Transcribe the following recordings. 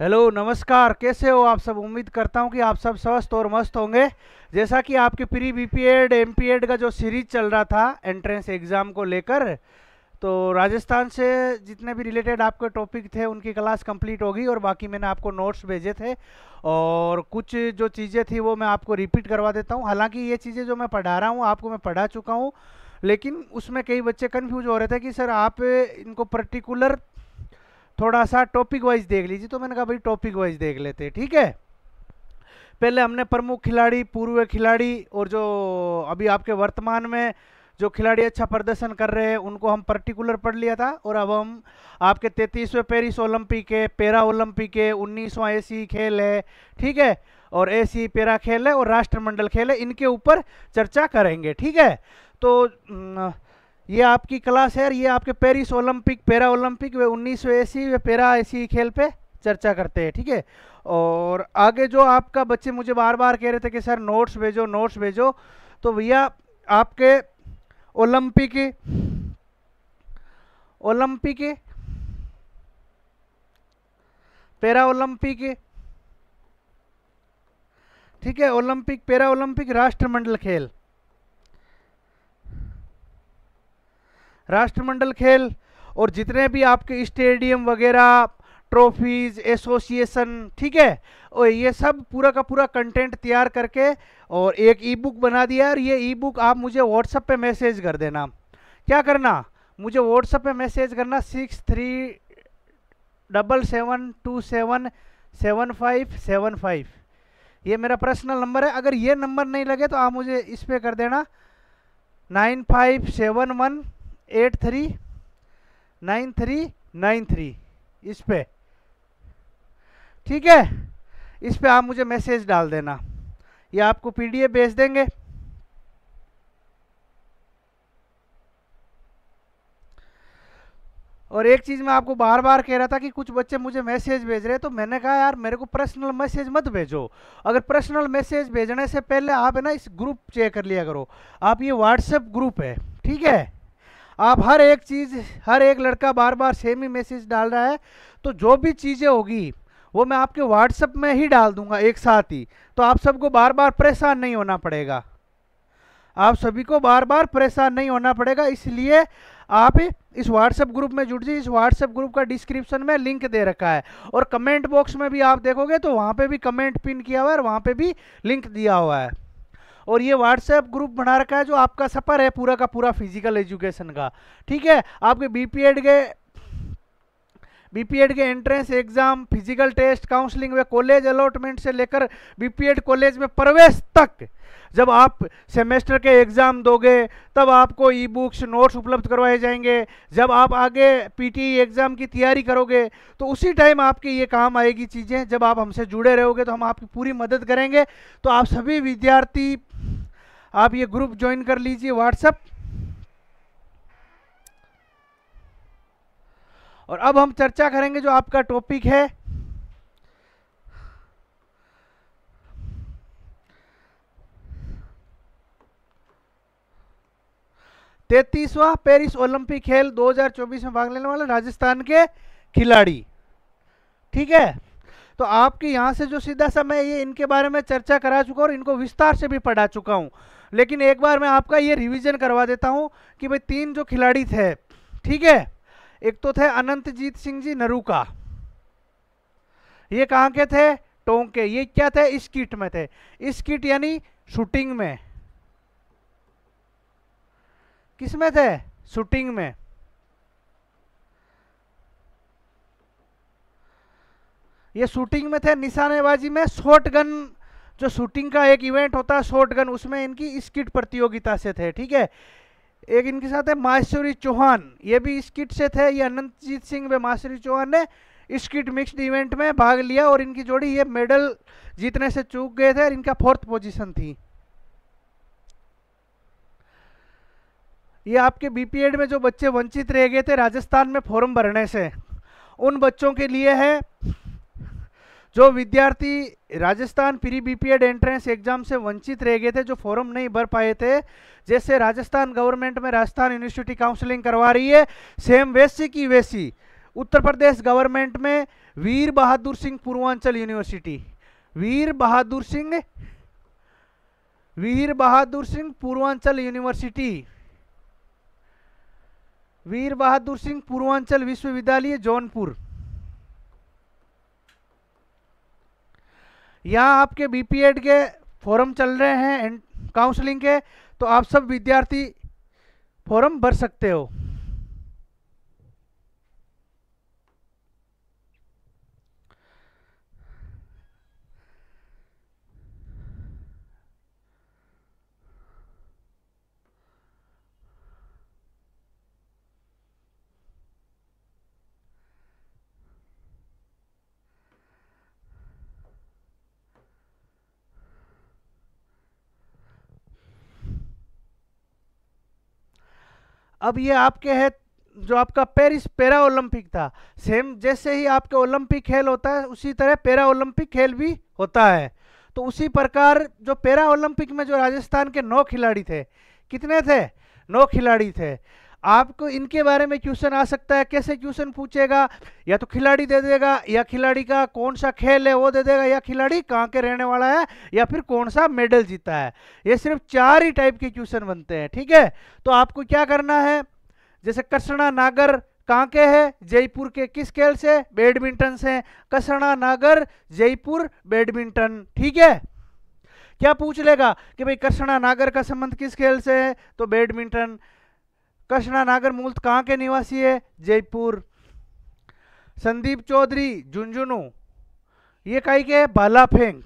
Hello नमस्कार, कैसे हो आप सब। उम्मीद करता हूं कि आप सब स्वस्थ और मस्त होंगे। जैसा कि आपके प्री बीपीएड एमपीएड का जो सीरीज चल रहा था एंट्रेंस एग्ज़ाम को लेकर, तो राजस्थान से जितने भी रिलेटेड आपके टॉपिक थे उनकी क्लास कंप्लीट होगी और बाकी मैंने आपको नोट्स भेजे थे और कुछ जो चीज़ें थी वो मैं आपको रिपीट करवा देता हूँ। हालांकि ये चीज़ें जो मैं पढ़ा रहा हूँ आपको मैं पढ़ा चुका हूँ, लेकिन उसमें कई बच्चे कन्फ्यूज हो रहे थे कि सर आप इनको पर्टिकुलर थोड़ा सा टॉपिक वाइज देख लीजिए। तो मैंने कहा भाई टॉपिक वाइज देख लेते हैं, ठीक है। पहले हमने प्रमुख खिलाड़ी, पूर्व खिलाड़ी और जो अभी आपके वर्तमान में जो खिलाड़ी अच्छा प्रदर्शन कर रहे हैं उनको हम पर्टिकुलर पढ़ लिया था। और अब हम आपके 33वें पेरिस ओलंपिक है, पैरा ओलंपिक है, 19वां एसी खेल है, ठीक है, और एसी पैरा खेल है और राष्ट्रमंडल खेल है, इनके ऊपर चर्चा करेंगे, ठीक है। तो ये आपकी क्लास है और ये आपके पेरिस ओलंपिक, पैरा ओलंपिक व 19वें एसी व पैरा एसी खेल पे चर्चा करते हैं, ठीक है। और आगे जो आपका बच्चे मुझे बार बार कह रहे थे कि सर नोट्स भेजो नोट्स भेजो, तो भैया आपके ओलंपिक ओलंपिक पैरा ओलंपिक, ठीक है, ओलंपिक पैरा ओलंपिक राष्ट्रमंडल खेल, राष्ट्रमंडल खेल और जितने भी आपके स्टेडियम वगैरह, ट्रॉफीज, एसोसिएशन, ठीक है, और ये सब पूरा का पूरा कंटेंट तैयार करके और एक ई बुक बना दिया है। और ये ई बुक आप मुझे व्हाट्सएप पे मैसेज कर देना। क्या करना, मुझे व्हाट्सएप पे मैसेज करना 6377277575। ये मेरा पर्सनल नंबर है। अगर ये नंबर नहीं लगे तो आप मुझे इस पे कर देना 9571839393 इस पे, ठीक है। इस पे आप मुझे मैसेज डाल देना, ये आपको पीडीएफ भेज देंगे। और एक चीज मैं आपको बार बार कह रहा था कि कुछ बच्चे मुझे मैसेज भेज रहे हैं, तो मैंने कहा यार मेरे को पर्सनल मैसेज मत भेजो। अगर पर्सनल मैसेज भेजने से पहले आप है ना इस ग्रुप चेक कर लिया करो। आप ये व्हाट्सएप ग्रुप है, ठीक है। आप हर एक चीज, हर एक लड़का बार बार सेम ही मैसेज डाल रहा है, तो जो भी चीजें होगी वो मैं आपके व्हाट्सएप में ही डाल दूंगा एक साथ ही। तो आप सबको बार बार परेशान नहीं होना पड़ेगा, आप सभी को बार बार परेशान नहीं होना पड़ेगा। इसलिए आप इस व्हाट्सएप ग्रुप में जुड़ जाइए। इस व्हाट्सएप ग्रुप का डिस्क्रिप्शन में लिंक दे रखा है और कमेंट बॉक्स में भी आप देखोगे तो वहाँ पे भी कमेंट पिन किया हुआ है और वहाँ पे भी लिंक दिया हुआ है। और ये व्हाट्सएप ग्रुप बना रखा है जो आपका सफ़र है पूरा का पूरा फिजिकल एजुकेशन का, ठीक है। आपके बीपीएड के entrance exam, physical test, counselling व कॉलेज अलॉटमेंट से लेकर बीपीएड कॉलेज में प्रवेश तक, जब आप सेमेस्टर के एग्जाम दोगे तब आपको ई बुक्स नोट्स उपलब्ध करवाए जाएंगे। जब आप आगे पीटी एग्जाम की तैयारी करोगे तो उसी टाइम आपके ये काम आएगी चीज़ें। जब आप हमसे जुड़े रहोगे तो हम आपकी पूरी मदद करेंगे। तो आप सभी विद्यार्थी आप ये ग्रुप ज्वाइन कर लीजिए व्हाट्सएप। और अब हम चर्चा करेंगे जो आपका टॉपिक है तैतीसवां पेरिस ओलंपिक खेल 2024 में भाग लेने वाले राजस्थान के खिलाड़ी, ठीक है। तो आपके यहाँ से जो सीधा सा मैं ये इनके बारे में चर्चा करा चुका हूँ और इनको विस्तार से भी पढ़ा चुका हूँ, लेकिन एक बार मैं आपका ये रिवीजन करवा देता हूँ कि भाई तीन जो खिलाड़ी थे, ठीक है। एक तो थे अनंतजीत सिंह जी नरूका, ये कहाँ के थे, टोंक के। ये क्या थे, स्कीट में थे। स्कीट यानी शूटिंग में, किस में थे, शूटिंग में। ये शूटिंग में थे, निशानेबाजी में, शॉर्ट गन जो शूटिंग का एक इवेंट होता है शॉर्ट गन, उसमें इनकी स्किट प्रतियोगिता से थे, ठीक है। एक इनके साथ है माहेश्वरी चौहान, ये भी स्किट से थे। ये अनंतजीत सिंह व माहेश्वरी चौहान ने स्किट मिक्स्ड इवेंट में भाग लिया और इनकी जोड़ी ये मेडल जीतने से चूक गए थे और इनका 4th पोजीशन थी। ये आपके बीपीएड में जो बच्चे वंचित रह गए थे राजस्थान में फॉर्म भरने से, उन बच्चों के लिए है। जो विद्यार्थी Rajasthan pre BPEd entrance exam से वंचित रह गए थे, जो फॉर्म नहीं भर पाए थे, जैसे राजस्थान गवर्नमेंट में राजस्थान यूनिवर्सिटी काउंसलिंग करवा रही है, सेम वैसी की वैसी उत्तर प्रदेश गवर्नमेंट में वीर बहादुर सिंह पूर्वांचल यूनिवर्सिटी, वीर बहादुर सिंह पूर्वांचल यूनिवर्सिटी, वीर बहादुर सिंह पूर्वांचल विश्वविद्यालय जौनपुर। यहाँ आपके बीपीएड के फॉर्म चल रहे हैं काउंसलिंग के, तो आप सब विद्यार्थी फॉर्म भर सकते हो। अब ये आपके है जो आपका पेरिस पैरा ओलंपिक था, सेम जैसे ही आपके ओलंपिक खेल होता है उसी तरह पैरा ओलंपिक खेल भी होता है। तो उसी प्रकार जो पैरा ओलंपिक में जो राजस्थान के 9 खिलाड़ी थे, कितने थे? 9 खिलाड़ी थे। आपको इनके बारे में क्वेश्चन आ सकता है। कैसे क्वेश्चन पूछेगा? या तो खिलाड़ी दे देगा, या खिलाड़ी का कौन सा खेल है वो दे देगा, या खिलाड़ी कहाँ के रहने वाला है, या फिर कौन सा मेडल जीता है। ये सिर्फ 4 ही टाइप के क्वेश्चन बनते हैं, ठीक है। तो आपको क्या करना है, जैसे कृष्णा नागर कहाँ के है? जयपुर के। किस खेल से? बैडमिंटन से। कृष्णा नागर जयपुर बैडमिंटन, ठीक है। क्या पूछ लेगा कि भाई कृष्णा नागर का संबंध किस खेल से है? तो बैडमिंटन। कृष्णा नागर मूलतः कहाँ के निवासी है? जयपुर। संदीप चौधरी झुंझुनू, ये कहीं के? भाला फेंक,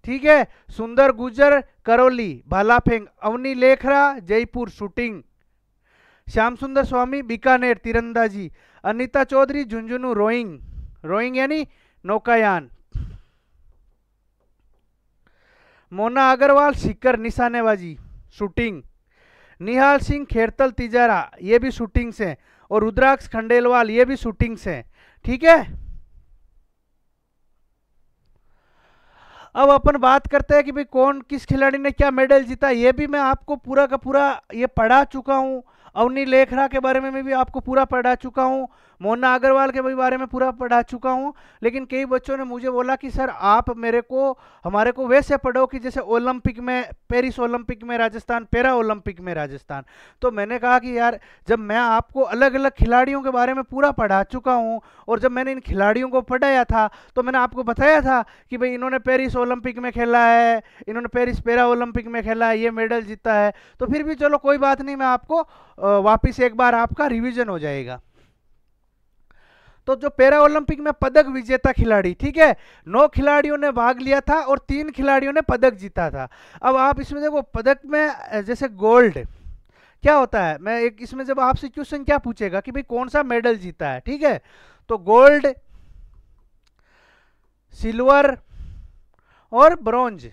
ठीक है। सुंदर गुजर करौली भाला फेंक। अवनी लेखरा जयपुर शूटिंग। श्याम सुंदर स्वामी बीकानेर तीरंदाजी। अनीता चौधरी झुंझुनू रोइंग, रोइंग यानी नौकायान। मोना अग्रवाल सीकर निशानेबाजी शूटिंग। निहाल सिंह खेरतल तिजारा, ये भी शूटिंग से। और रुद्राक्ष खंडेलवाल, ये भी शूटिंग से, ठीक है। अब अपन बात करते हैं कि भाई कौन किस खिलाड़ी ने क्या मेडल जीता। ये भी मैं आपको पूरा का पूरा ये पढ़ा चुका हूँ। अवनी लेखरा के बारे में भी आपको पूरा पढ़ा चुका हूँ। मोना अग्रवाल के बारे में पूरा पढ़ा चुका हूँ। लेकिन कई बच्चों ने मुझे बोला कि सर आप हमारे को वैसे पढ़ो कि जैसे ओलंपिक में, पेरिस ओलंपिक में राजस्थान, पैरा ओलंपिक में राजस्थान। तो मैंने कहा कि यार जब मैं आपको अलग अलग खिलाड़ियों के बारे में पूरा पढ़ा चुका हूँ, और जब मैंने इन खिलाड़ियों को पढ़ाया था तो मैंने आपको बताया था कि भाई इन्होंने पेरिस ओलंपिक में खेला है, इन्होंने पेरिस पैरा ओलंपिक में खेला है, ये मेडल जीता है। तो फिर भी चलो कोई बात नहीं, मैं आपको वापिस एक बार आपका रिवीजन हो जाएगा। तो जो पैरा ओलंपिक में पदक विजेता खिलाड़ी, ठीक है, 9 खिलाड़ियों ने भाग लिया था और 3 खिलाड़ियों ने पदक जीता था। अब आप इसमें देखो पदक में जैसे गोल्ड क्या होता है, मैं एक इसमें जब आपसे क्वेश्चन क्या पूछेगा कि भाई कौन सा मेडल जीता है, ठीक है। तो गोल्ड, सिल्वर और ब्रॉन्ज,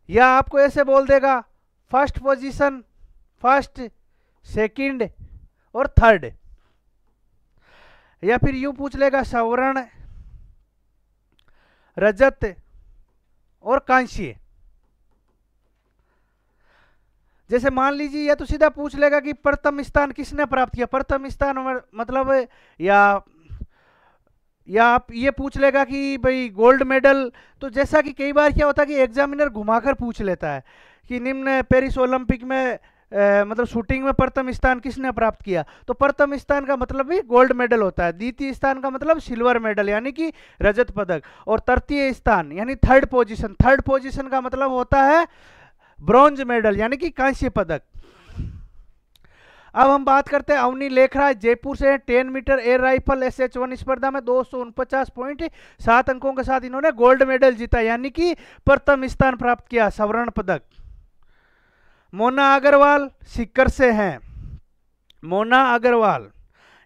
या आपको ऐसे बोल देगा फर्स्ट पोजीशन, फर्स्ट, सेकंड और थर्ड, या फिर यूं पूछ लेगा स्वर्ण, रजत और कांस्य। जैसे मान लीजिए या तो सीधा पूछ लेगा कि प्रथम स्थान किसने प्राप्त किया, प्रथम स्थान मतलब, या आप ये पूछ लेगा कि भाई गोल्ड मेडल। तो जैसा कि कई बार क्या होता है कि एग्जामिनर घुमाकर पूछ लेता है कि निम्न पेरिस ओलंपिक में मतलब शूटिंग में प्रथम स्थान किसने प्राप्त किया, तो प्रथम स्थान का मतलब भी गोल्ड मेडल होता है। द्वितीय स्थान का मतलब सिल्वर मेडल यानी कि रजत पदक, और तृतीय स्थान यानी थर्ड पोजीशन, थर्ड पोजीशन का मतलब होता है ब्रॉन्ज मेडल यानी कि कांस्य पदक। अब हम बात करते हैं अवनी लेखरा जयपुर से 10 मीटर एयर राइफल SH1 स्पर्धा में 249.7 अंकों के साथ इन्होंने गोल्ड मेडल जीता यानी कि प्रथम स्थान प्राप्त किया, स्वर्ण पदक। मोना अग्रवाल सीकर से हैं, मोना अग्रवाल,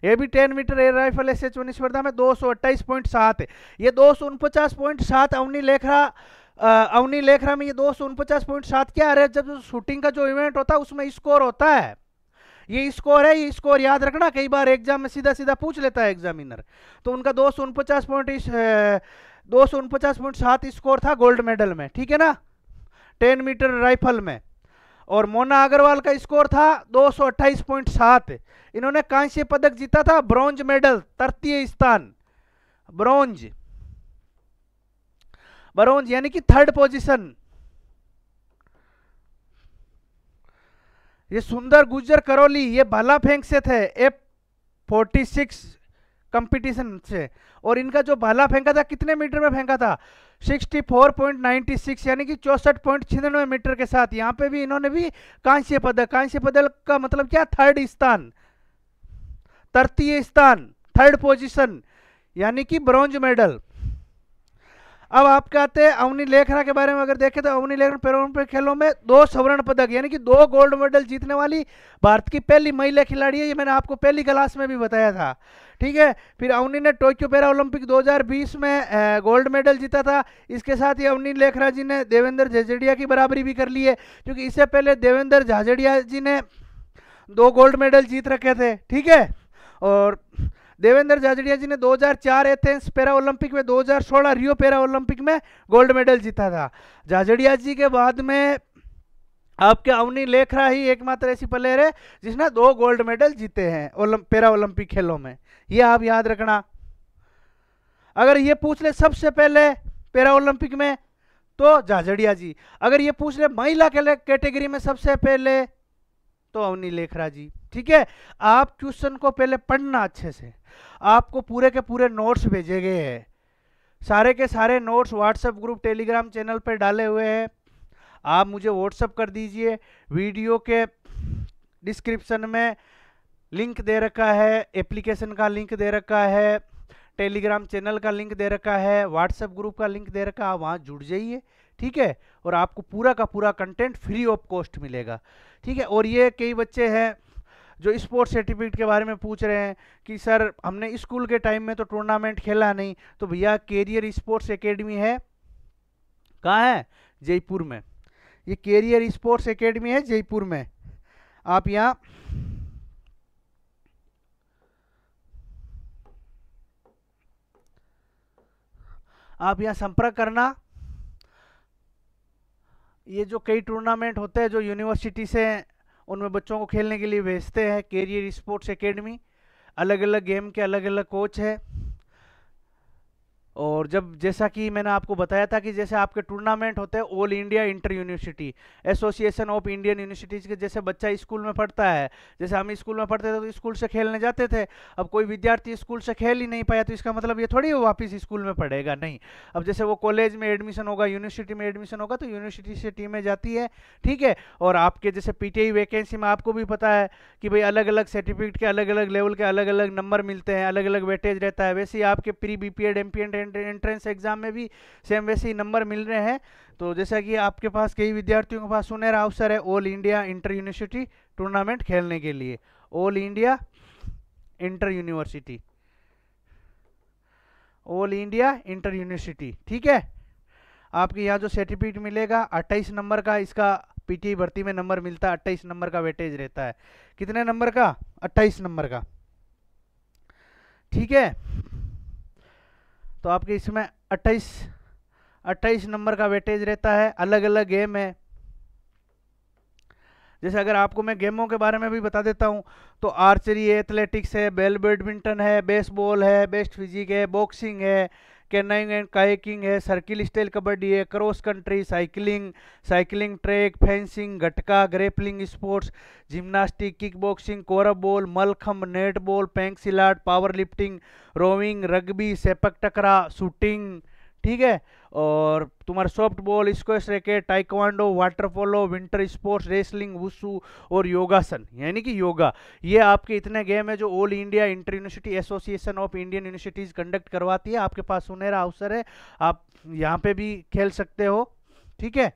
ये भी 10 मीटर एयर राइफल SH1 स्पर्धा में 228.7, ये 249.7 अवनी लेखरा में ये 249.7 क्या है, जब शूटिंग का जो इवेंट होता है उसमें स्कोर होता है, ये स्कोर है, ये स्कोर याद रखना, कई बार एग्जाम में सीधा सीधा पूछ लेता है एग्जामिनर। तो उनका 249.7 स्कोर था गोल्ड मेडल में, ठीक है ना, 10 मीटर राइफल में। और मोना अग्रवाल का स्कोर था 228.7। इन्होंने कांस्य पदक जीता था, ब्रॉन्ज मेडल, तृतीय स्थान, ब्रॉन्ज, ब्रॉन्ज यानी कि थर्ड पोजीशन। ये सुंदर गुज्जर करौली, ये भाला फेंक से थे, F46 कंपटीशन से, और इनका जो भाला फेंका था कितने मीटर में फेंका था, 64.96 यानी कि 64.96 मीटर के साथ। यहाँ पे भी इन्होंने भी कांस्य पदक, कांस्य पदक का मतलब क्या, थर्ड स्थान, तृतीय स्थान, थर्ड पोजीशन यानी कि ब्रॉन्ज मेडल। अब आप कहते हैं अवनी लेखरा के बारे में अगर देखें तो अवनी लेखरा पैरालंपिक खेलों में 2 स्वर्ण पदक यानी कि 2 गोल्ड मेडल जीतने वाली भारत की पहली महिला खिलाड़ी है, ये मैंने आपको पहली क्लास में भी बताया था, ठीक है। फिर अवनी ने टोक्यो पैरा ओलंपिक 2020 में गोल्ड मेडल जीता था। इसके साथ ही अवनी लेखरा जी ने देवेंद्र झाझड़िया की बराबरी भी कर ली है, क्योंकि इससे पहले देवेंद्र झाझड़िया जी ने 2 गोल्ड मेडल जीत रखे थे, ठीक है। और देवेंद्र झाझड़िया जी ने 2004 एथेंस पैरा ओलंपिक में, 2016 रियो पैरा ओलंपिक में गोल्ड मेडल जीता था। झाझड़िया जी के बाद में आपके अवनी लेखरा ही एकमात्र ऐसी प्लेयर है जिसने 2 गोल्ड मेडल जीते हैं पैरा ओलंपिक खेलों में, ये आप याद रखना। अगर ये पूछ ले सबसे पहले पैरा ओलंपिक में तो झाझड़िया जी, अगर ये पूछ ले महिला कैटेगरी में सबसे पहले तो अवनी लेखरा जी, ठीक है। आप क्वेश्चन को पहले पढ़ना अच्छे से, आपको पूरे के पूरे नोट्स भेजे गए हैं, सारे के सारे notes WhatsApp group Telegram channel पर डाले हुए हैं, आप मुझे व्हाट्सएप कर दीजिए। वीडियो के डिस्क्रिप्शन में लिंक दे रखा है, एप्लीकेशन का लिंक दे रखा है, टेलीग्राम चैनल का लिंक दे रखा है, व्हाट्सएप ग्रुप का लिंक दे रखा है, आप वहाँ जुड़ जाइए, ठीक है। और आपको पूरा का पूरा कंटेंट फ्री ऑफ कॉस्ट मिलेगा, ठीक है। और ये कई बच्चे हैं जो स्पोर्ट्स सर्टिफिकेट के बारे में पूछ रहे हैं कि सर हमने स्कूल के टाइम में तो टूर्नामेंट खेला नहीं, तो भैया कैरियर स्पोर्ट्स एकेडमी है, कहाँ है, जयपुर में। ये कैरियर स्पोर्ट्स एकेडमी है जयपुर में, आप यहाँ संपर्क करना। ये जो कई टूर्नामेंट होते हैं जो यूनिवर्सिटी से उनमें बच्चों को खेलने के लिए भेजते हैं, कैरियर स्पोर्ट्स एकेडमी, अलग अलग गेम के अलग अलग कोच है। और जब जैसा कि मैंने आपको बताया था कि जैसे आपके टूर्नामेंट होते हैं all India inter university association of Indian universities के, जैसे बच्चा स्कूल में पढ़ता है, जैसे हम स्कूल में पढ़ते थे तो स्कूल से खेलने जाते थे, अब कोई विद्यार्थी स्कूल से खेल ही नहीं पाया तो इसका मतलब ये थोड़ी वो वापस स्कूल में पढ़ेगा, नहीं। अब जैसे वो कॉलेज में एडमिशन होगा, यूनिवर्सिटी में एडमिशन होगा तो यूनिवर्सिटी से टीमें जाती है, ठीक है। और आपके जैसे पीटीआई वैकेंसी में आपको भी पता है कि भाई अलग अलग सर्टिफिकेट के अलग अलग लेवल के अलग अलग नंबर मिलते हैं, अलग अलग वेटेज रहता है, वैसे ही आपके pre BPEd MPEd entrance exam में भी सेम वैसे ही नंबर मिल रहे हैं। तो जैसा कि आपके पास कई विद्यार्थियों के पास सुनहरा अवसर है all India inter university tournament खेलने के लिए, all India inter university, all India inter university, ठीक है। आपके यहाँ जो सर्टिफिकेट मिलेगा 28 नंबर का, इसका पीटी भर्ती में नंबर मिलता है, 28 नंबर का वेटेज रहता है। कितने नंबर का, 28 नंबर का, ठीक है। तो आपके इसमें 28 नंबर का वेटेज रहता है, अलग अलग गेम है। जैसे अगर आपको मैं गेमों के बारे में भी बता देता हूं तो आर्चरी है, एथलेटिक्स है, बैडमिंटन है, बेसबॉल है, बेस्ट फिजिक है, बॉक्सिंग है, कैनाइंग एंड कायाकिंग है, सर्किल स्टाइल कबड्डी है, cross country, cycling track, fencing, gatka, grappling sports, gymnastic, kick boxing, korfball, mallakhamb, net ball, pencak silat, power lifting, rowing, rugby, sepak takraw, shooting, ठीक है। और तुम्हारा soft ball, squash racket, taekwondo, water polo, winter sports, wrestling, wushu और योगासन यानी कि योगा, ये आपके इतने गेम है जो all India inter university association of Indian universities conduct करवाती है। आपके पास सुनहरा अवसर है, आप यहाँ पे भी खेल सकते हो, ठीक है।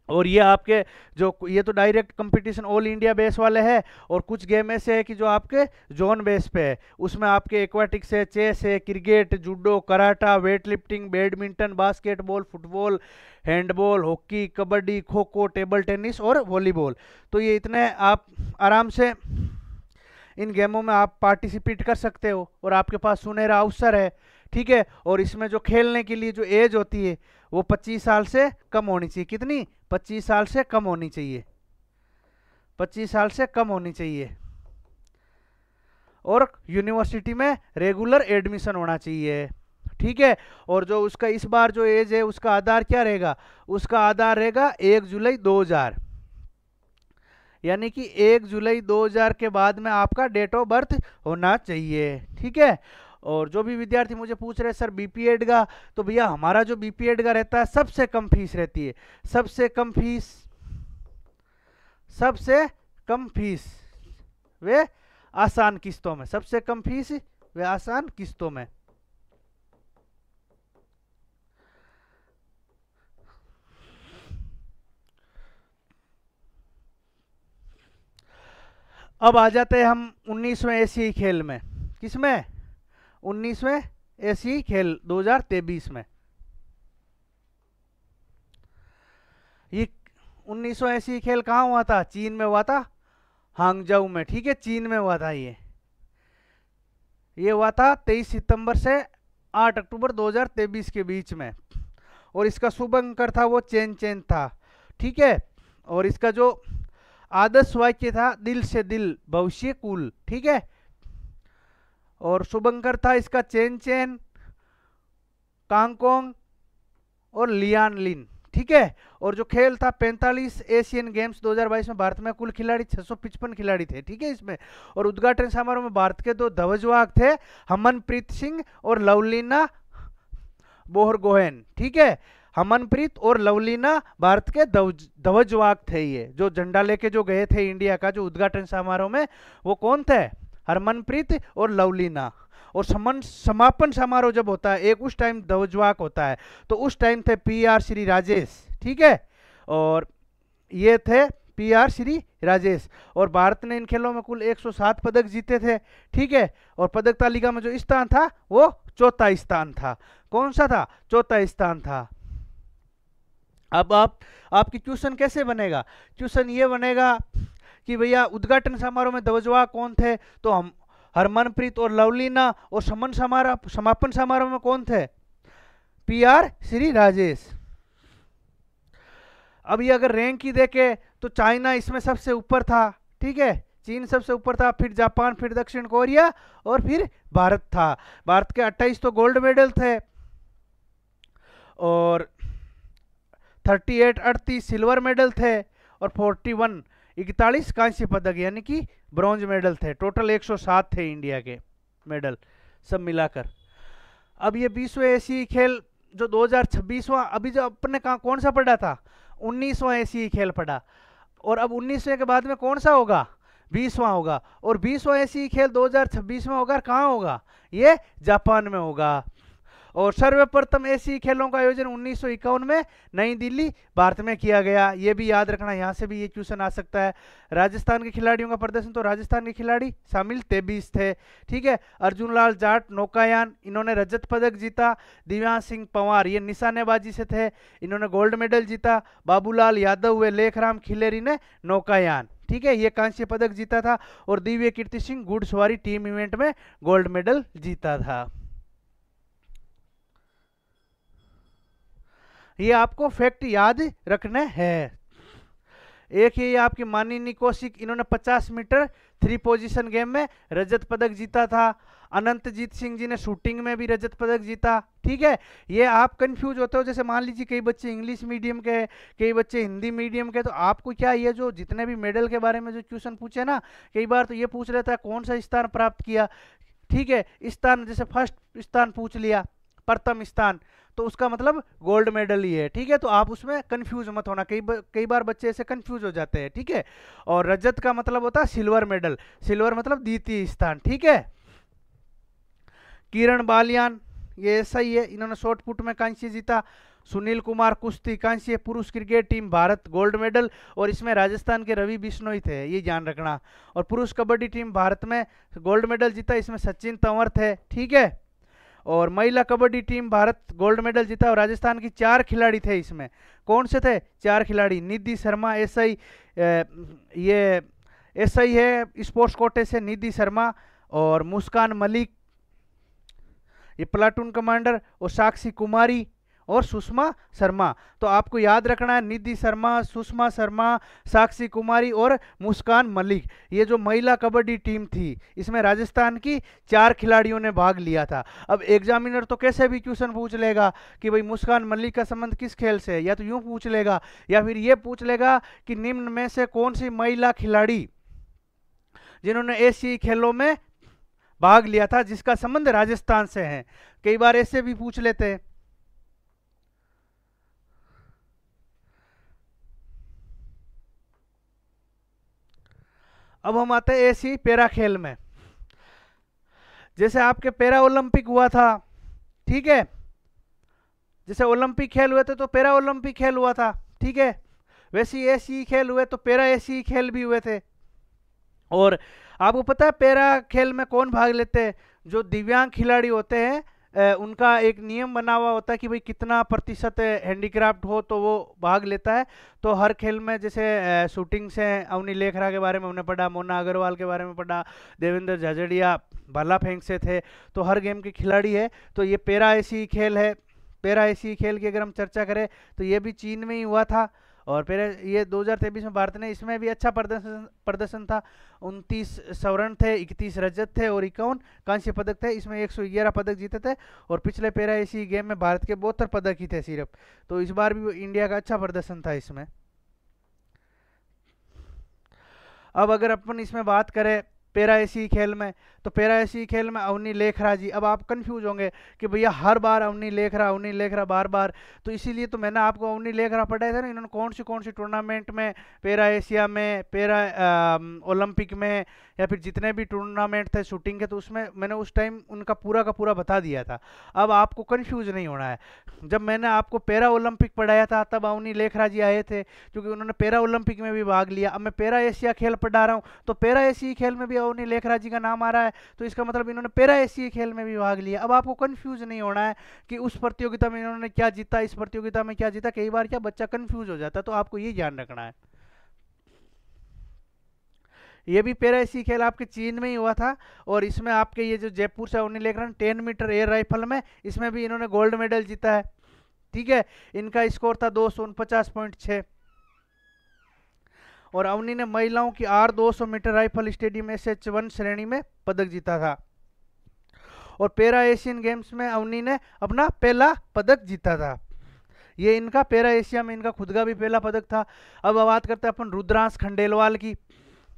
और ये आपके जो ये तो direct competition all India base वाले हैं, और कुछ गेम ऐसे है कि जो आपके जोन बेस पे है, उसमें आपके एक्वाटिक्स है, चेस है, cricket, judo, karate, weight lifting, badminton, basketball, football, handball, hockey, kabaddi, kho kho, table tennis और वॉलीबॉल। तो ये इतने आप आराम से इन गेमों में आप पार्टिसिपेट कर सकते हो और आपके पास सुनहरा अवसर है, ठीक है। और इसमें जो खेलने के लिए जो एज होती है वो 25 साल से कम होनी चाहिए, कितनी, 25 साल से कम होनी चाहिए, 25 साल से कम होनी चाहिए। और यूनिवर्सिटी में रेगुलर एडमिशन होना चाहिए, ठीक है। और जो उसका इस बार जो एज है उसका आधार क्या रहेगा, उसका आधार रहेगा 1 जुलाई 2000, यानी कि 1 जुलाई 2000 के बाद में आपका डेट ऑफ बर्थ होना चाहिए, ठीक है। और जो भी विद्यार्थी मुझे पूछ रहे हैं सर बीपीएड का, तो भैया हमारा जो बीपीएड का रहता है सबसे कम फीस रहती है, सबसे कम फीस वे आसान किस्तों में, सबसे कम फीस वे आसान किस्तों में। अब आ जाते हैं हम 19वें एशियाई खेल में, किसमें, 19वें एशियाई खेल 2023 में। ये 19वां एशियाई खेल कहाँ हुआ था, चीन में हुआ था, हांगजाऊ में, ठीक है, चीन में हुआ था। ये हुआ था 23 सितंबर से 8 अक्टूबर 2023 के बीच में। और इसका शुभंकर था वो चेन था, ठीक है। और इसका जो आदर्श वाक्य था दिल से दिल भविष्य कुल, ठीक है। और शुभंकर था इसका चेन, कांगकोंग और लियान लिन, ठीक है। और जो खेल था 45 एशियन गेम्स 2022 में भारत में कुल खिलाड़ी 655 खिलाड़ी थे, ठीक है इसमें। और उद्घाटन समारोह में भारत के 2 ध्वजवाहक थे, हरमनप्रीत सिंह और लवलीना बोरगोहेन, ठीक है। हरमनप्रीत और लवलीना भारत के ध्वजवाहक थे। ये जो झंडा लेके जो गए थे इंडिया का जो उद्घाटन समारोह में, वो कौन थे, हरमनप्रीत और लवलीना। और समापन समारोह जब होता है एक उस टाइम ध्वजवाहक होता है, तो उस टाइम थे पीआर श्री राजेश, ठीक है। और ये थे पीआर श्री राजेश। और भारत ने इन खेलों में कुल 107 पदक जीते थे, ठीक है। और पदक तालिका में जो स्थान था वो चौथा स्थान था। कौन सा था, चौथा स्थान था। अब आपकी क्वेश्चन कैसे बनेगा, क्वेश्चन ये बनेगा कि भैया उद्घाटन समारोह में ध्वजवाहक कौन थे, तो हम हरमनप्रीत और लवलीना। और समापन समारोह में कौन थे, पीआर श्री राजेश। अब ये अगर रैंक ही देखे तो चाइना इसमें सबसे ऊपर था, ठीक है, चीन सबसे ऊपर था, फिर जापान, फिर दक्षिण कोरिया और फिर भारत था। भारत के 28 तो गोल्ड मेडल थे और 38 सिल्वर मेडल थे और 41 कांस्य पदक यानी कि ब्रॉन्ज मेडल थे। टोटल 107 थे इंडिया के मेडल सब मिलाकर। अब ये 20वें एशियाई खेल जो 2026वां, अभी जो अपने कौन सा पढ़ा था, 19वां एशियाई खेल पढ़ा। और अब 19वें के बाद में कौन सा होगा, 20वां होगा। और 20वां एशियाई खेल 2026 में होगा, कहाँ होगा, ये जापान में होगा। और सर्वप्रथम एशियाई खेलों का आयोजन 1951 में नई दिल्ली भारत में किया गया। ये भी याद रखना, यहाँ से भी ये क्वेश्चन आ सकता है। राजस्थान के खिलाड़ियों का प्रदर्शन, तो राजस्थान के खिलाड़ी शामिल 23 थे, ठीक है। अर्जुन लाल जाट नौकायान, इन्होंने रजत पदक जीता। दिव्यांश सिंह पंवार ये निशानेबाजी से थे, इन्होंने गोल्ड मेडल जीता। बाबूलाल यादव व लेखराम खिलेरी ने नौकायान, ठीक है, ये कांस्य पदक जीता था। और दिव्य कीर्ति सिंह घुड़सवारी टीम इवेंट में गोल्ड मेडल जीता था। ये आपको फैक्ट याद रखने हैं। एक ये आपकी मानिनी कौशिक, इन्होंने 50 मीटर 3 पोजीशन गेम में रजत पदक जीता था। अनंतजीत सिंह जी ने शूटिंग में भी रजत पदक जीता, ठीक है। ये आप कंफ्यूज होते हो, जैसे मान लीजिए कई बच्चे इंग्लिश मीडियम के, कई बच्चे हिंदी मीडियम के, तो आपको क्या ये जो जितने भी मेडल के बारे में जो क्वेश्चन पूछे ना, कई बार तो ये पूछ लेता है कौन सा स्थान प्राप्त किया, ठीक है। स्थान जैसे फर्स्ट स्थान पूछ लिया, प्रथम स्थान, तो उसका मतलब गोल्ड मेडल ही है, ठीक है। तो आप उसमें कंफ्यूज मत होना, कई बार बच्चे ऐसे कंफ्यूज हो जाते हैं, ठीक है। और रजत का मतलब होता है सिल्वर मेडल, सिल्वर मतलब द्वितीय स्थान, ठीक है। किरण बालियान ये ऐसा ही है, इन्होंने शॉर्ट पुट में कांस्य जीता। सुनील कुमार कुश्ती कांस्य। पुरुष cricket team Bharat gold medal, और इसमें राजस्थान के रवि बिश्नोई थे, ये ध्यान रखना। और पुरुष कबड्डी टीम भारत में गोल्ड मेडल जीता, इसमें सचिन तंवर थे, ठीक है। और महिला kabaddi team Bharat gold medal जीता, और राजस्थान की 4 खिलाड़ी थे इसमें। कौन से थे 4 खिलाड़ी, निधि शर्मा एसआई, ये एसआई है स्पोर्ट्स कोटे से निधि शर्मा, और मुस्कान मलिक ये प्लाटून कमांडर, और साक्षी कुमारी और सुषमा शर्मा। तो आपको याद रखना है निधि शर्मा, सुषमा शर्मा, साक्षी कुमारी और मुस्कान मलिक, ये जो महिला कबड्डी टीम थी इसमें राजस्थान की 4 खिलाड़ियों ने भाग लिया था। अब एग्जामिनर तो कैसे भी क्वेश्चन पूछ लेगा कि भाई मुस्कान मलिक का संबंध किस खेल से है, या तो यूं पूछ लेगा या फिर ये पूछ लेगा कि निम्न में से कौन सी महिला खिलाड़ी जिन्होंने एशियाई खेलों में भाग लिया था जिसका संबंध राजस्थान से है। कई बार ऐसे भी पूछ लेते हैं। अब हम आते हैं एशियाई पैरा खेल में। जैसे आपके पैरा ओलंपिक हुआ था, ठीक है, जैसे ओलंपिक खेल हुए थे तो पैरा ओलंपिक खेल हुआ था, ठीक है, वैसे ही एशियाई खेल हुए तो पैरा एशियाई खेल भी हुए थे। और आपको पता है पैरा खेल में कौन भाग लेते हैं? जो दिव्यांग खिलाड़ी होते हैं उनका एक नियम बना हुआ होता है कि भाई कितना प्रतिशत हैंडीक्राफ्ट हो तो वो भाग लेता है। तो हर खेल में जैसे शूटिंग से अवनी लेखरा के बारे में हमने पढ़ा, मोना अग्रवाल के बारे में पढ़ा, देवेंद्र झाझड़िया भाला फेंक से थे, तो हर गेम के खिलाड़ी है। तो ये पैरा एशियाई खेल है। पैरा एशियाई खेल की अगर हम चर्चा करें तो ये भी चीन में ही हुआ था। और फिर ये 2023 में भारत ने इसमें भी अच्छा प्रदर्शन था। 29 स्वर्ण थे, 31 रजत थे और 51 कांस्य पदक थे। इसमें 111 पदक जीते थे और पिछले पैरा एशियाई गेम में भारत के 72 पदक ही थे सिर्फ। तो इस बार भी इंडिया का अच्छा प्रदर्शन था इसमें। अब अगर अपन इसमें बात करें पैरा एशियाई खेल में, तो पैरा एशियाई खेल में अवनी लेखरा जी, अब आप कंफ्यूज होंगे कि भैया हर बार अवनी लेखरा बार बार, तो इसीलिए तो मैंने आपको अवनी लेखरा पढ़ाया था ना, इन्होंने कौन सी टूर्नामेंट में, पैरा एशिया में, पैरा ओलंपिक में, या फिर जितने भी टूर्नामेंट थे शूटिंग के, तो उसमें मैंने उस टाइम उनका पूरा का पूरा बता दिया था। अब आपको कन्फ्यूज नहीं होना है। जब मैंने आपको पैरा ओलंपिक पढ़ाया था तब अवनी लेखरा जी आए थे क्योंकि उन्होंने पैरा ओलंपिक में भी भाग लिया। अब मैं पैरा एशिया खेल पढ़ा रहा हूँ तो पैरा एशियाई खेल में भी अवनी लेखरा जी का नाम आ रहा है, तो इसका मतलब इन्होंने पैरा एशियाई खेल में भी भाग लिया। अब आपको कंफ्यूज नहीं होना है कि उस प्रतियोगिता में इन्होंने क्या जीता, इस प्रतियोगिता में क्या जीता। कई बार क्या बच्चा कंफ्यूज हो जाता है, तो आपको ये ध्यान रखना है। ये भी पैरा एशियाई खेल आपके चीन में ही हुआ था और इसमें आपके ये जो जयपुर से Avani Lekhara 10 metre air rifle में, इसमें भी इन्होंने गोल्ड मेडल जीता है, ठीक है। इनका स्कोर था 249.6। और अवनी ने महिलाओं की R200 metre rifle stadium SH1 श्रेणी में पदक जीता था। और पैरा एशियन गेम्स में अवनी ने अपना पहला पदक जीता था। ये इनका पैरा एशिया में इनका खुद का भी पहला पदक था। अब बात करते हैं अपन रुद्रांश खंडेलवाल की,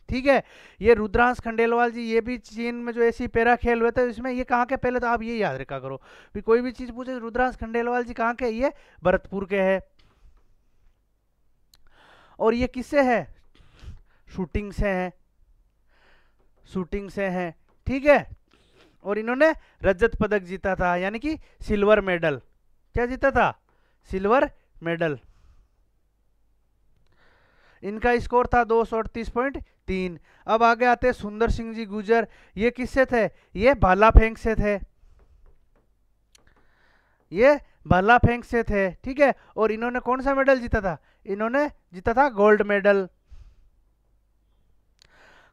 ठीक है। ये रुद्रांश खंडेलवाल जी, ये भी चीन में जो ऐसी पैरा खेल हुए थे इसमें ये कहाँ के, पहले तो आप ये याद रखा करो भी कोई भी चीज पूछे रुद्रांश खंडेलवाल जी कहाँ के, ये भरतपुर के हैं। और ये किससे है? शूटिंग से है, शूटिंग से है, ठीक है। और इन्होंने रजत पदक जीता था, यानी कि सिल्वर मेडल। क्या जीता था? Silver medal. इनका स्कोर था 238.3। अब आगे आते हैं सुंदर सिंह जी गुजर। ये किससे थे? ये भाला फेंक से थे, ये भाला फेंक से थे, ठीक है। और इन्होंने कौन सा मेडल जीता था? इन्होंने जीता था गोल्ड मेडल।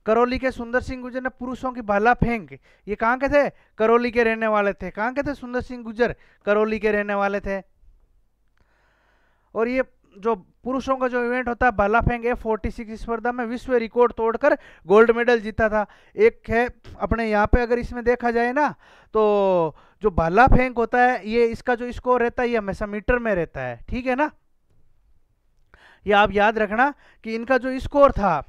करौली के सुंदर सिंह गुजर ने पुरुषों की भाला फेंक, ये कहाँ के थे? करौली के रहने वाले थे। कहाँ के थे सुंदर सिंह गुजर? करौली के रहने वाले थे। और ये जो पुरुषों का जो इवेंट होता है भाला फेंक F46 स्पर्धा में विश्व रिकॉर्ड तोड़कर गोल्ड मेडल जीता था। एक है अपने यहाँ पे, अगर इसमें देखा जाए ना तो जो भाला फेंक होता है ये इसका जो स्कोर रहता है ये हमेशा मीटर में रहता है, ठीक है ना। ये आप याद रखना कि इनका जो स्कोर था,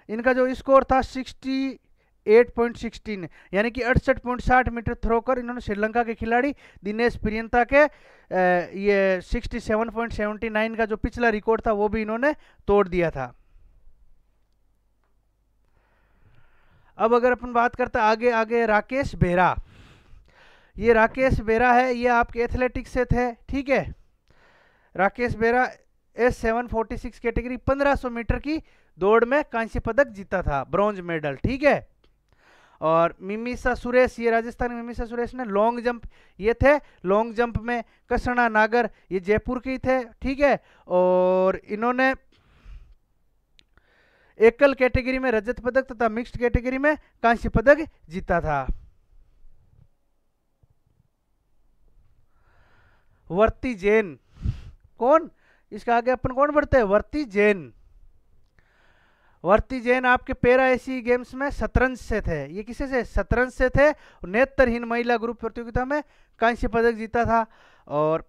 इनका जो स्कोर था 68.16, यानी कि 68.60 मीटर थ्रो कर इन्होंने श्रीलंका के खिलाड़ी दिनेश प्रियंता के ये 67.79 का जो पिछला रिकॉर्ड था वो भी इन्होंने तोड़ दिया था। अब अगर अपन बात करते हैं आगे आगे राकेश बेरा। ये राकेश बेरा है, ये आपके एथलेटिक्स से थे, ठीक है। राकेश बेरा S746 कैटेगरी 1500 मीटर की दौड़ में कांस्य पदक जीता था, ब्रॉन्ज मेडल, ठीक है। और मिमिसा सुरेश, ये राजस्थान में मिमिसा सुरेश ने लॉन्ग जंप, ये थे लॉन्ग जंप में। कसना नागर, ये जयपुर के ही थे, ठीक है। और इन्होंने एकल कैटेगरी में रजत पदक तथा मिक्स्ड कैटेगरी में कांस्य पदक जीता था। वर्ती जैन। कौन, इसका आगे अपन कौन बढ़ते हैं, वर्ती जैन। वर्ती जैन आपके पैरा एशियाई गेम्स में शतरंज से थे। ये किसे से, शतरंज से थे। नेत्रहीन महिला ग्रुप प्रतियोगिता में कांस्य पदक जीता था। और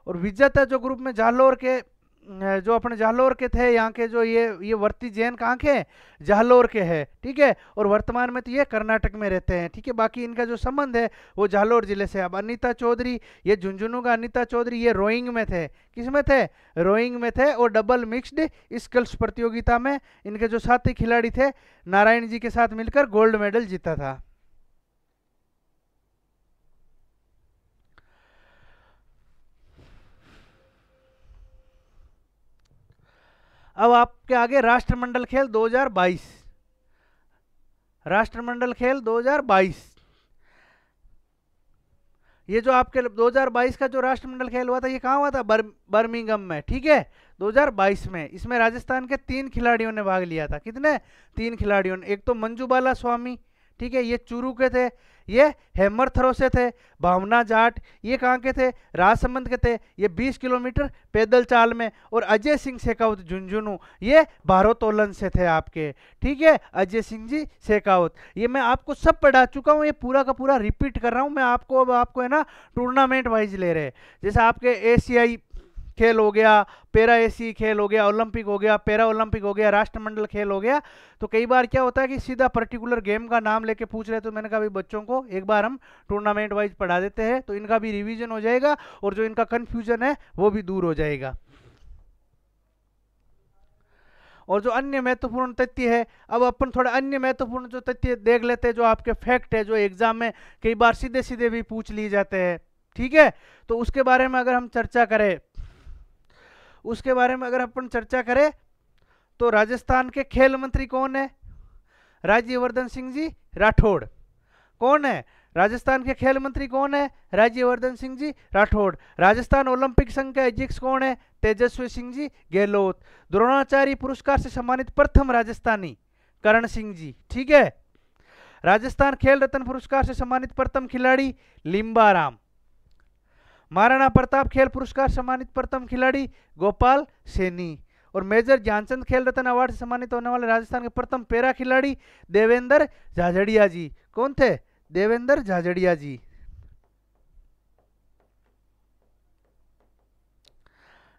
विजेता जो ग्रुप में जालोर के, जो अपने जालोर के थे यहाँ के, जो ये वर्ती जैन कहाँ के, जालोर के हैं, ठीक है। और वर्तमान में तो ये कर्नाटक में रहते हैं, ठीक है। बाकी इनका जो संबंध है वो जालोर जिले से। अब अनीता चौधरी, ये झुंझुनू का अनीता चौधरी, ये रोइंग में थे। किस में थे, रोइंग में थे। और डबल मिक्स्ड स्कल्स प्रतियोगिता में इनके जो साथी खिलाड़ी थे, नारायण जी के साथ मिलकर गोल्ड मेडल जीता था। अब आपके आगे राष्ट्रमंडल खेल 2022, राष्ट्रमंडल खेल 2022। ये जो आपके 2022 का जो राष्ट्रमंडल खेल हुआ था, ये कहाँ हुआ था, बर्मिंघम में, ठीक है, 2022 में। इसमें राजस्थान के 3 खिलाड़ियों ने भाग लिया था। कितने, 3 खिलाड़ियों ने। एक तो मंजूबाला स्वामी, ठीक है, ये चूरू के थे। ये हेमर थरो से थे। भावना जाट, ये कहाँ के थे, राजसमंद के थे। ये 20 किलोमीटर पैदल चाल में। और अजय सिंह शेखावत झुंझुनू, ये भारोत्तोलन से थे आपके, ठीक है, अजय सिंह जी शेखावत। ये मैं आपको सब पढ़ा चुका हूँ, ये पूरा का पूरा रिपीट कर रहा हूँ मैं आपको। अब आपको है ना टूर्नामेंट वाइज ले रहे हैं। जैसे आपके एशियाई खेल हो गया, पैरा एशियाई खेल हो गया, ओलंपिक हो गया, पैरा ओलंपिक हो गया, राष्ट्रमंडल खेल हो गया। तो कई बार क्या होता है कि सीधा पर्टिकुलर गेम का नाम लेके पूछ रहे, तो मैंने कहा भाई बच्चों को एक बार हम टूर्नामेंट वाइज पढ़ा देते हैं, तो इनका भी रिवीजन हो जाएगा और जो इनका कंफ्यूजन है वो भी दूर हो जाएगा। और जो अन्य महत्वपूर्ण तथ्य है, अब अपन थोड़ा अन्य महत्वपूर्ण जो तथ्य देख लेते हैं, जो आपके फैक्ट है, जो एग्जाम में कई बार सीधे सीधे भी पूछ लिए जाते हैं, ठीक है। तो उसके बारे में अगर हम चर्चा करें, उसके बारे में अगर अपन चर्चा करें, तो राजस्थान के खेल मंत्री कौन है, राज्यवर्धन सिंह जी राठौड़। कौन है, राजस्थान के खेल मंत्री कौन है, राज्यवर्धन सिंह जी राठौड़। राजस्थान ओलंपिक संघ के अध्यक्ष कौन है, तेजस्वी सिंह जी गहलोत। द्रोणाचार्य पुरस्कार से सम्मानित प्रथम राजस्थानी करण सिंह जी, ठीक है। राजस्थान खेल रत्न पुरस्कार से सम्मानित प्रथम खिलाड़ी लिम्बाराम। महाराणा प्रताप खेल पुरस्कार सम्मानित प्रथम खिलाड़ी गोपाल सैनी। और मेजर ध्यानचंद खेल रत्न अवार्ड से सम्मानित होने वाले राजस्थान के प्रथम पैरा खिलाड़ी देवेंद्र झाझड़िया जी। कौन थे, देवेंद्र झाझड़िया जी।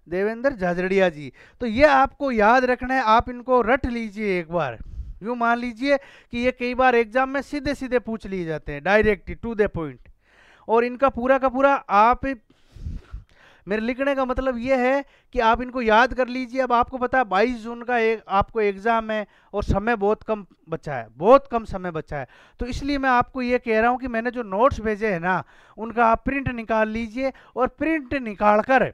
देवेंद्र झाझड़िया जी। तो ये आपको याद रखना है, आप इनको रट लीजिए एक बार। यूं मान लीजिए कि ये कई बार एग्जाम में सीधे सीधे पूछ लिए जाते हैं, डायरेक्ट टू द पॉइंट। और इनका पूरा का पूरा आप, मेरे लिखने का मतलब ये है कि आप इनको याद कर लीजिए। अब आपको पता है 22 जून का आपको एग्जाम है और समय बहुत कम बचा है, बहुत कम समय बचा है। तो इसलिए मैं आपको ये कह रहा हूँ कि मैंने जो नोट्स भेजे हैं ना, उनका आप प्रिंट निकाल लीजिए और प्रिंट निकाल कर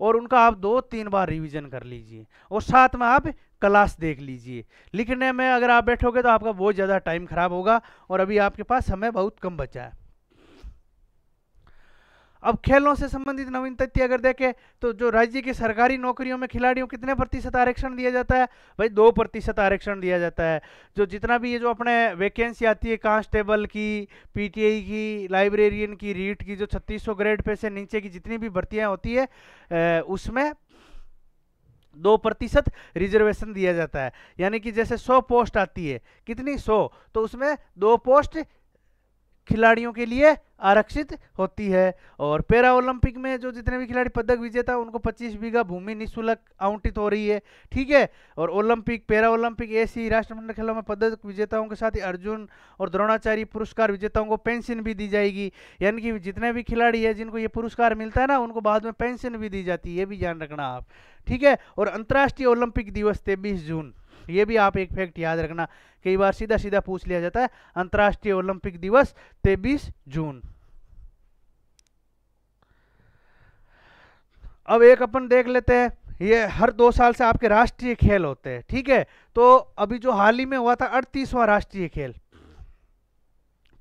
और उनका आप 2-3 बार रिवीजन कर लीजिए और साथ में आप क्लास देख लीजिए। लिखने में अगर आप बैठोगे तो आपका बहुत ज़्यादा टाइम खराब होगा और अभी आपके पास समय बहुत कम बचा है। अब खेलों से संबंधित नवीन तथ्य अगर देखें, तो जो राज्य की सरकारी नौकरियों में खिलाड़ियों कितने प्रतिशत आरक्षण दिया जाता है, भाई 2% आरक्षण दिया जाता है। जो जितना भी ये जो अपने वैकेंसी आती है, कांस्टेबल की, पीटीआई की, लाइब्रेरियन की, रीट की, जो 3600 ग्रेड पे से नीचे की जितनी भी भर्तियां होती है, उसमें 2% रिजर्वेशन दिया जाता है। यानी कि जैसे 100 पोस्ट आती है, कितनी 100, तो उसमें 2 पोस्ट खिलाड़ियों के लिए आरक्षित होती है। और पैरा ओलंपिक में जो जितने भी खिलाड़ी पदक विजेता उनको 25 बीघा भूमि निःशुल्क आवंटित हो रही है, ठीक है। और ओलंपिक, पैरा ओलंपिक, एशियाई राष्ट्रमंडल खेलों में पदक विजेताओं के साथ ही अर्जुन और द्रोणाचार्य पुरस्कार विजेताओं को पेंशन भी दी जाएगी। यानी कि जितने भी खिलाड़ी है जिनको ये पुरस्कार मिलता है ना, उनको बाद में पेंशन भी दी जाती है, ये भी ध्यान रखना आप, ठीक है। और अंतर्राष्ट्रीय ओलंपिक दिवस 23 जून, ये भी आप एक फैक्ट याद रखना, कई बार सीधा सीधा पूछ लिया जाता है। अंतर्राष्ट्रीय ओलंपिक दिवस 23 जून। अब एक अपन देख लेते हैं, ये हर 2 साल से आपके राष्ट्रीय खेल होते हैं, ठीक है। तो अभी जो हाल ही में हुआ था 38वां राष्ट्रीय खेल,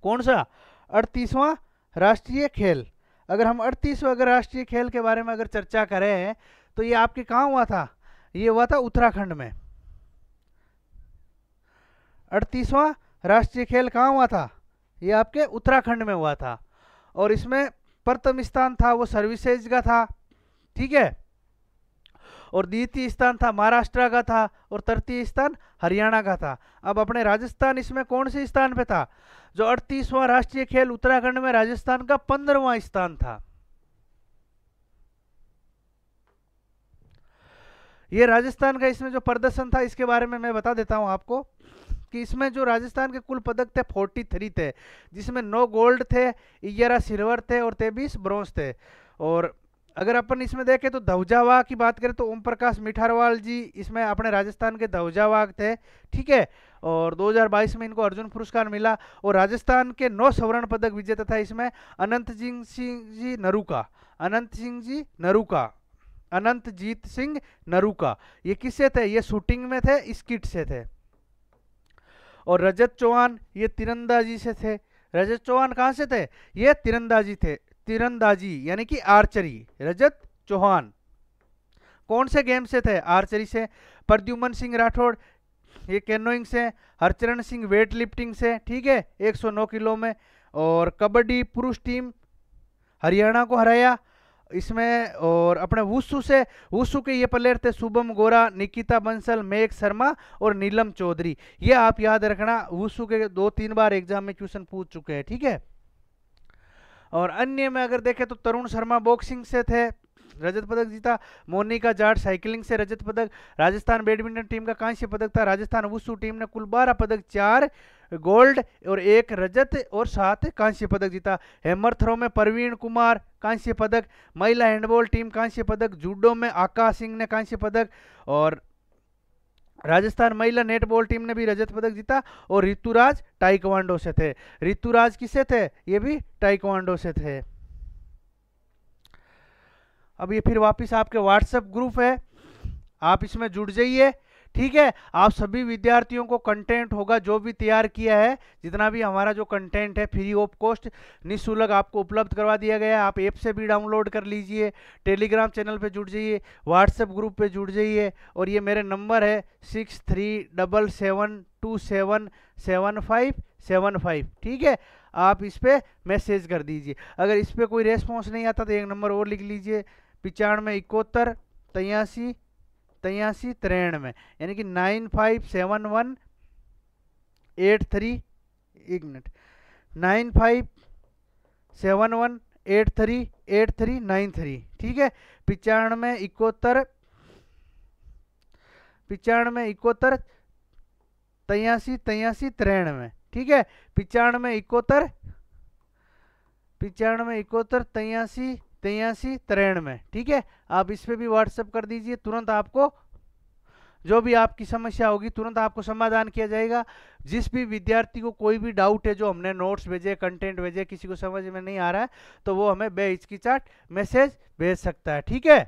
कौन सा, 38वां राष्ट्रीय खेल। अगर हम 38वां अगर राष्ट्रीय खेल के बारे में अगर चर्चा करें, तो ये आपके कहाँ हुआ था, ये हुआ था उत्तराखंड में। 38वां राष्ट्रीय खेल कहाँ हुआ था, ये आपके उत्तराखंड में हुआ था। और इसमें प्रथम स्थान था वो सर्विसेज का था, ठीक है, और द्वितीय स्थान था महाराष्ट्र का था, और तृतीय स्थान हरियाणा का था। अब अपने राजस्थान इसमें कौन से स्थान पे था? जो 38वां राष्ट्रीय खेल उत्तराखंड में राजस्थान का 15वां स्थान था। ये राजस्थान का इसमें जो प्रदर्शन था इसके बारे में मैं बता देता हूं आपको कि इसमें जो राजस्थान के कुल पदक थे 43 थे, जिसमें 9 गोल्ड थे, 11 सिल्वर थे और 23 ब्रॉन्ज थे। और अगर अपन इसमें देखें तो ध्वजावाग की बात करें तो ओम प्रकाश मिठारवाल जी इसमें अपने राजस्थान के ध्वजावाग थे, ठीक है, और 2022 में इनको अर्जुन पुरस्कार मिला। और राजस्थान के 9 स्वर्ण पदक विजेता था इसमें अनंतजीत सिंह नरूका। ये किससे थे? ये शूटिंग में थे, स्किट से थे। और रजत चौहान ये तीरंदाजी से थे। रजत चौहान कहां से थे? ये तीरंदाजी थे, तीरंदाजी यानी कि आर्चरी। रजत चौहान कौन से गेम से थे? आर्चरी से। प्रद्युमन सिंह राठौड़ ये कैनोइंग से। हरचरण सिंह वेट लिफ्टिंग से, ठीक है, 109 किलो में। और कबड्डी पुरुष टीम हरियाणा को हराया इसमें। और अपने वुसु से, वुसु के ये प्लेयर थे शुभम गोरा, निकिता बंसल, मेघ शर्मा और नीलम चौधरी। ये आप याद रखना, वुसु के 2-3 बार एग्जाम में क्वेश्चन पूछ चुके हैं, ठीक है। और अन्य में अगर देखें तो तरुण शर्मा बॉक्सिंग से थे, रजत पदक जीता। मोनिका जाट साइकिलिंग से रजत पदक। राजस्थान बैडमिंटन टीम का कांस्य पदक था। राजस्थान वुसु टीम ने कुल 12 पदक, 4 गोल्ड और 1 रजत और 7 कांस्य पदक जीता। हैमर थ्रो में प्रवीण कुमार कांस्य पदक। महिला हैंडबॉल टीम कांस्य पदक। जूडो में आकाश सिंह ने कांस्य पदक। और राजस्थान महिला नेटबॉल टीम ने भी रजत पदक जीता। और ऋतुराज टाइक्वांडो से थे। ऋतुराज किससे थे? ये भी टाइक्वांडो से थे। अब ये फिर वापस आपके व्हाट्सएप ग्रुप है, आप इसमें जुड़ जाइए, ठीक है। आप सभी विद्यार्थियों को कंटेंट होगा जो भी तैयार किया है, जितना भी हमारा जो कंटेंट है फ्री ऑफ कॉस्ट निःशुल्क आपको उपलब्ध करवा दिया गया है। आप ऐप से भी डाउनलोड कर लीजिए, टेलीग्राम चैनल पे जुड़ जाइए, व्हाट्सएप ग्रुप पे जुड़ जाइए। और ये मेरे नंबर है 6377277575, ठीक है। आप इस पर मैसेज कर दीजिए। अगर इस पर कोई रेस्पॉन्स नहीं आता तो एक नंबर और लिख लीजिए 9571838393, यानी कि 957183, एक मिनट, 9571838393, ठीक है। 9571 93, ठीक है। 9571 93, ठीक है। आप इस पे भी व्हाट्सएप कर दीजिए, तुरंत आपको जो भी आपकी समस्या होगी तुरंत आपको समाधान किया जाएगा। जिस भी विद्यार्थी को कोई भी डाउट है, जो हमने नोट्स भेजे, कंटेंट भेजे, किसी को समझ में नहीं आ रहा है तो वो हमें बेहिचकिचाहट मैसेज भेज सकता है, ठीक है,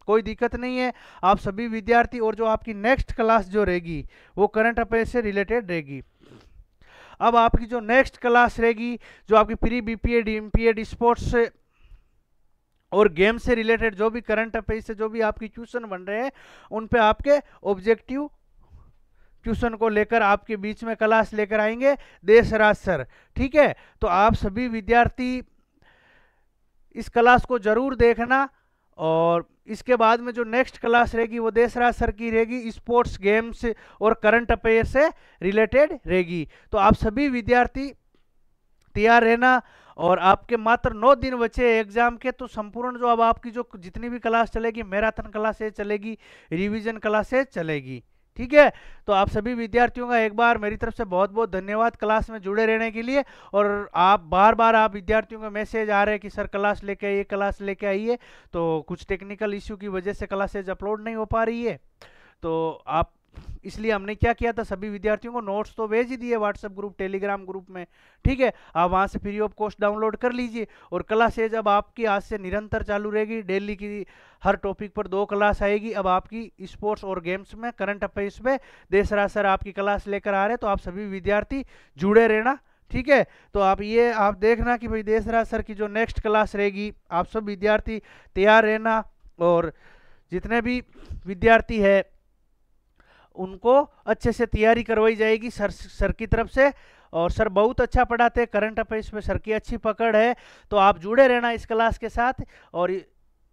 कोई दिक्कत नहीं है। आप सभी विद्यार्थी, और जो आपकी नेक्स्ट क्लास जो रहेगी वो करंट अफेयर से रिलेटेड रहेगी। अब आपकी जो नेक्स्ट क्लास रहेगी, जो आपकी प्री बीपीएड एमपीएड स्पोर्ट्स से और गेम से रिलेटेड जो भी करंट अफेयर से जो भी आपकी क्वेश्चन बन रहे हैं, उन पे आपके ऑब्जेक्टिव क्वेश्चन को लेकर आपके बीच में क्लास लेकर आएंगे देशराज सर, ठीक है। तो आप सभी विद्यार्थी इस क्लास को जरूर देखना। और इसके बाद में जो नेक्स्ट क्लास रहेगी वो देशराज सर की रहेगी, स्पोर्ट्स गेम्स और करंट अफेयर से रिलेटेड रहेगी। तो आप सभी विद्यार्थी तैयार रहना। और आपके मात्र 9 दिन बचे एग्जाम के, तो संपूर्ण जो अब आपकी जो जितनी भी क्लास चलेगी, मैराथन क्लासेज चलेगी, रिवीजन क्लासेज चलेगी, ठीक है। तो आप सभी विद्यार्थियों का एक बार मेरी तरफ से बहुत बहुत धन्यवाद क्लास में जुड़े रहने के लिए। और आप बार बार आप विद्यार्थियों का मैसेज आ रहे हैं कि सर क्लास लेके आइए, क्लास लेके आइए। तो कुछ टेक्निकल इश्यू की वजह से क्लासेज अपलोड नहीं हो पा रही है, तो आप इसलिए हमने क्या किया था, सभी विद्यार्थियों को नोट्स तो भेज ही दिए व्हाट्सएप ग्रुप, टेलीग्राम ग्रुप में, ठीक है। आप वहां से फ्री ऑफ कॉस्ट डाउनलोड कर लीजिए। और क्लासेज अब आपकी आज से निरंतर चालू रहेगी, डेली की हर टॉपिक पर 2 क्लास आएगी। अब आपकी स्पोर्ट्स और गेम्स में, करंट अफेयर्स में देशराज सर आपकी क्लास लेकर आ रहे हैं, तो आप सभी विद्यार्थी जुड़े रहना, ठीक है। तो आप ये आप देखना कि भाई देशराज सर की जो नेक्स्ट क्लास रहेगी, आप सब विद्यार्थी तैयार रहना। और जितने भी विद्यार्थी है उनको अच्छे से तैयारी करवाई जाएगी सर की तरफ से। और सर बहुत अच्छा पढ़ाते हैं, करंट अफेयर्स में सर की अच्छी पकड़ है। तो आप जुड़े रहना इस क्लास के साथ, और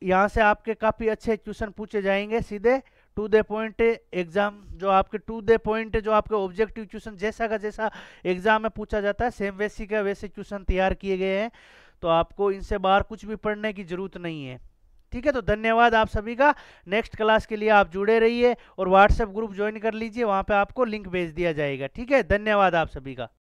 यहाँ से आपके काफ़ी अच्छे क्वेश्चन पूछे जाएंगे, सीधे टू द पॉइंट एग्जाम, जो आपके टू द पॉइंट, जो आपके ऑब्जेक्टिव क्वेश्चन जैसा का जैसा एग्जाम में पूछा जाता है, सेम वैसी का वैसे क्वेश्चन तैयार किए गए हैं। तो आपको इनसे बाहर कुछ भी पढ़ने की जरूरत नहीं है। ठीक है, तो धन्यवाद आप सभी का। नेक्स्ट क्लास के लिए आप जुड़े रहिए और व्हाट्सएप ग्रुप ज्वाइन कर लीजिए, वहाँ पे आपको लिंक भेज दिया जाएगा। ठीक है, धन्यवाद आप सभी का।